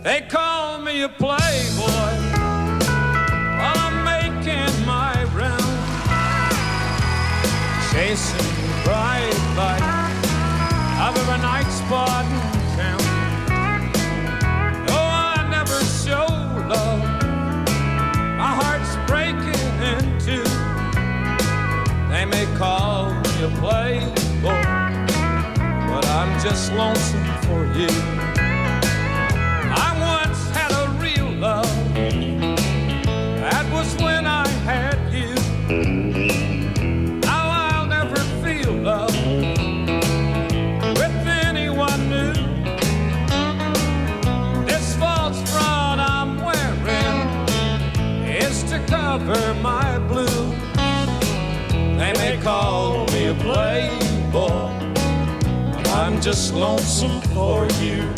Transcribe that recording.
They call me a playboy while I'm making my round, chasing the bright light of every night spot in town. Oh, I never show love, my heart's breaking in two. They may call me a playboy, but I'm just lonesome for you. I once had a real love, that was when I had you. Now I'll never feel love with anyone new. This false front I'm wearing is to cover my blue. They may call me a playboy, but I'm just lonesome for you.